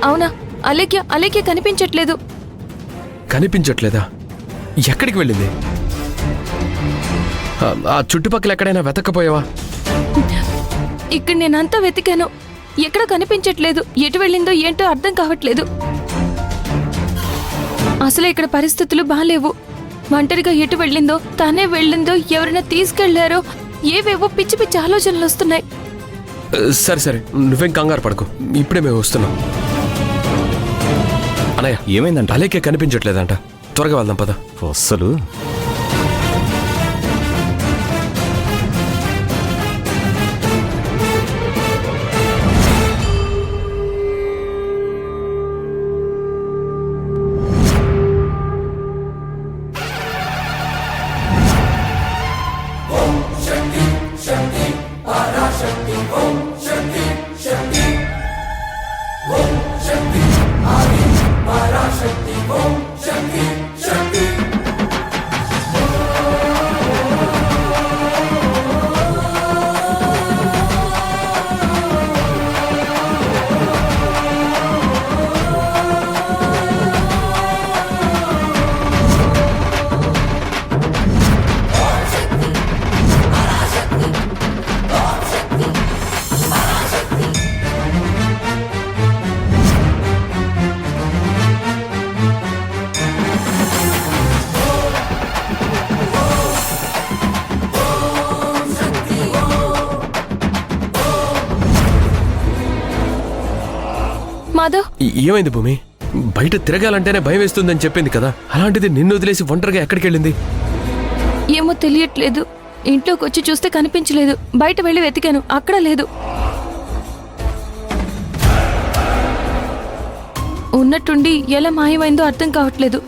అవునా? అలేఖ్య అలేఖ్య కనిపించట్లేదు. కనిపించట్లేదా? ఎక్కడికి వెళ్ళింది? ఆ చుట్టుపక్కల ఎక్కడైనా వెతకపోయావా? ఇక్కడ నేనంతా వెతికాను, ఎక్కడ కనిపించట్లేదు. ఎటు వెళ్ళిందో ఏంటో అర్థం కావట్లేదు. అసలు ఇక్కడ పరిస్థితులు బాలేవు. ఒంటరిగా ఎటు వెళ్ళిందో, తనే వెళ్ళిందో, ఎవరైనా తీసుకెళ్లారో, ఏవేవో పిచ్చి పిచ్చి ఆలోచనలు వస్తున్నాయి. సరే సరే, నువ్వేం కంగారు పడకు, ఇప్పుడే మేము వస్తున్నాం. అన్నయ్య, ఏమైందంట? అలేకే కనిపించట్లేదంట. త్వరగా వెళ్దాం పద. అస్సలు మాధవ్, ఏమైంది భూమి? బయట తిరగాలంటేనే భయం వేస్తుందని చెప్పింది కదా, అలాంటిది నిన్ను వదిలేసి ఒంటరిగా ఎక్కడికి వెళ్ళింది? ఏమో తెలియట్లేదు. ఇంట్లోకి వచ్చి చూస్తే కనిపించలేదు. బయట వెళ్ళి వెతికాను, అక్కడ లేదు. ఉన్నట్టుండి ఎలా మాయమైందో అర్థం కావట్లేదు.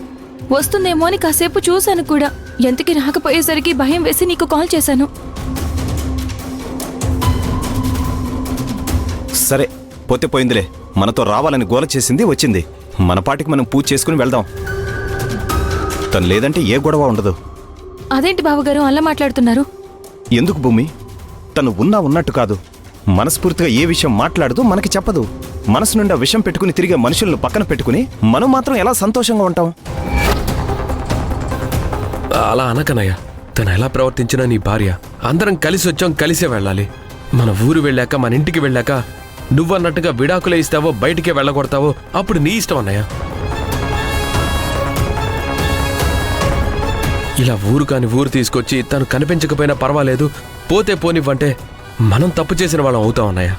వస్తుందేమో అని కాసేపు చూశాను కూడా. ఎంతకి రాకపోయేసరికి భయం వేసి నీకు కాల్ చేశాను. సరే, పోతే పోయిందిలే. మనతో రావాలని గోల చేసింది, వచ్చింది. మన పాటికి మనం పూజ చేసుకుని వెళ్దాం. తను లేదంటే ఏ గొడవ ఉండదు. అదేంటి బావగారు అలా మాట్లాడుతున్నారు? ఎందుకు భూమి? తను ఉన్నట్టు కాదు. మనస్ఫూర్తిగా ఏ విషయం మాట్లాడదు, మనకి చెప్పదు. మనసు నుండి ఆ విషయం పెట్టుకుని తిరిగే మనుషులను పక్కన పెట్టుకుని మనం మాత్రం ఎలా సంతోషంగా ఉంటాం? అలా అనకనయ్య. తను ఎలా ప్రవర్తించినా నీ భార్య. అందరం కలిసి వచ్చాం, కలిసే వెళ్ళాలి. మన ఊరు వెళ్ళాక, మన ఇంటికి వెళ్ళాక నువ్వన్నట్టుగా విడాకులే ఇస్తావో, బయటికే వెళ్ళగొడతావో అప్పుడు నీ ఇష్టం అన్నయ్య. ఇలా ఊరు కాని ఊరు తీసుకొచ్చి తను కనిపించకపోయినా పర్వాలేదు, పోతే పోనివ్వంటే మనం తప్పు చేసిన వాళ్ళం అవుతాం అన్నయ్య.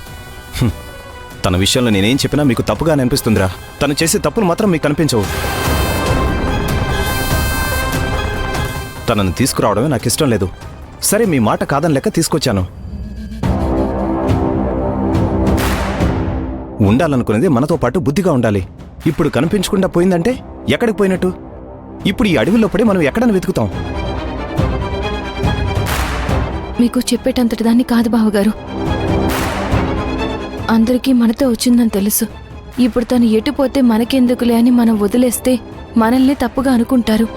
తన విషయంలో నేనేం చెప్పినా మీకు తప్పుగానే అనిపిస్తుందిరా. తను చేసే తప్పులు మాత్రం మీకు కనిపించవు. తనను తీసుకురావడమే నాకు ఇష్టం లేదు. సరే, మీ మాట కాదని లెక్క తీసుకొచ్చాను. ఉండాలనుకునేది మనతో పాటు బుద్ధిగా ఉండాలి. ఇప్పుడు కనిపించకుండా పోయిందంటే ఎక్కడికి పోయినట్టు? ఇప్పుడు ఈ అడవిలో పడి మనం ఎక్కడని వెతుకుతాం? మీకు చెప్పేటంతటి దాన్ని కాదు బావగారు. అందరికీ మనతో వచ్చిందని తెలుసు. ఇప్పుడు తను ఎటుపోతే మనకెందుకులే అని మనం వదిలేస్తే మనల్ని తప్పుగా అనుకుంటారు.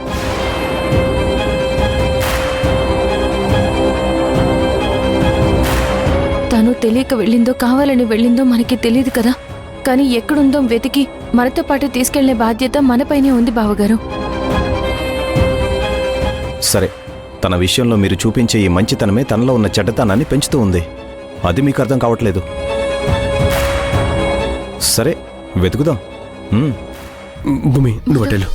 తను తెలియక వెళ్ళిందో, కావాలని వెళ్ళిందో మనకి తెలియదు కదా. కానీ ఎక్కడుందో వెతికి మనతో పాటు తీసుకెళ్లే బాధ్యత మనపైనే ఉంది బావగారు. సరే, తన విషయంలో మీరు చూపించే ఈ మంచితనమే తనలో ఉన్న చెడ్డతనాన్ని పెంచుతూ ఉంది. అది మీకు అర్థం కావట్లేదు. సరే, వెతుకుదాం. భూమి, నువ్వు అటెలు.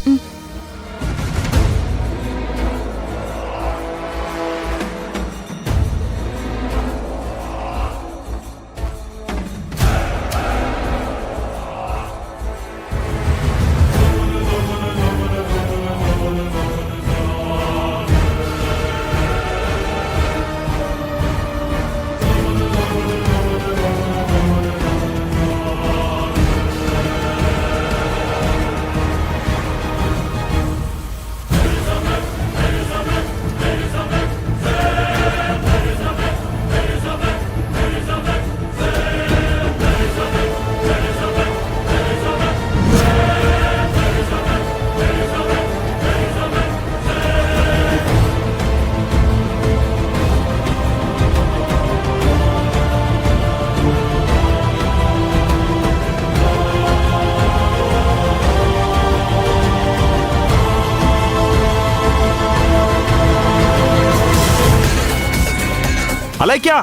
అలైక్య!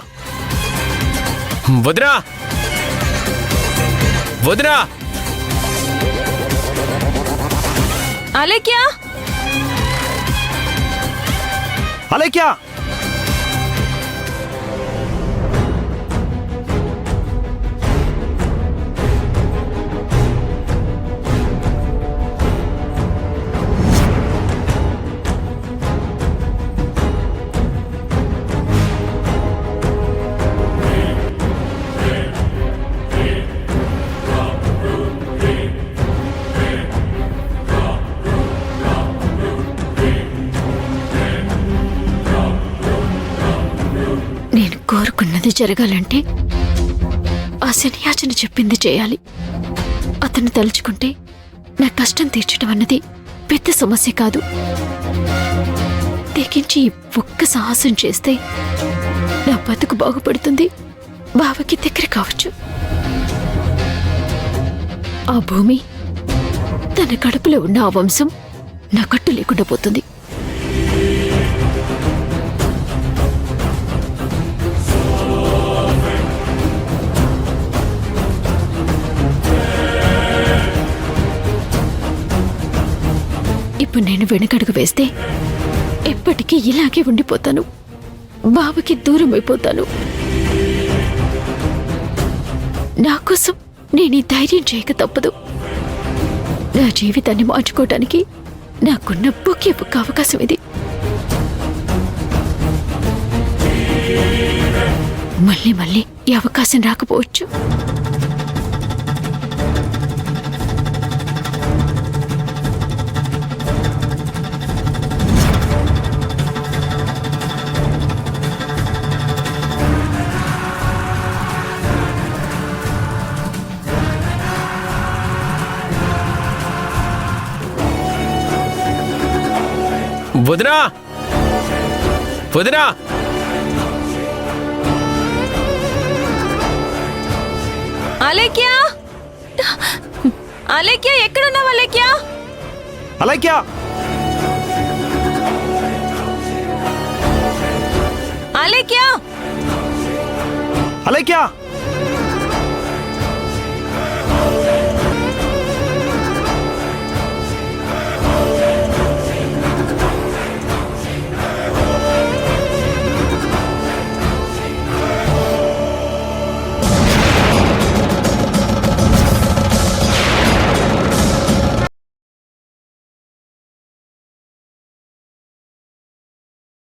వదినా! వదినా! అలేఖ్య! అలైక్య! నేను కోరుకున్నది జరగాలంటే ఆ శనియాచన చెప్పింది చేయాలి. అతను తలుచుకుంటే నా కష్టం తీర్చడం అన్నది పెద్ద సమస్య కాదు. తెగించి ఈ ఒక్క సాహసం చేస్తే నా బతుకు బాగుపడుతుంది, బావకి దగ్గర కావచ్చు. ఆ భూమి తన కడుపులో ఉన్న ఆ వంశం నా కట్టు లేకుండా పోతుంది. ఇప్పుడు నేను వెనకడుగు వేస్తే ఎప్పటికీ ఇలాగే ఉండిపోతాను, బావకి దూరం అయిపోతాను. నా కోసం నేను ఈ ధైర్యం చేయక తప్పదు. నా జీవితాన్ని మార్చుకోవటానికి నాకున్న ఒకే ఒక్క అవకాశం ఇది. మళ్ళీ మళ్ళీ ఈ అవకాశం రాకపోవచ్చు. వదినా! వదినా! అలేఖ్య! అలేఖ్య, ఎక్కడున్నావు అలేఖ్య? అలైక్య! అలేఖ్య! అలైక్య!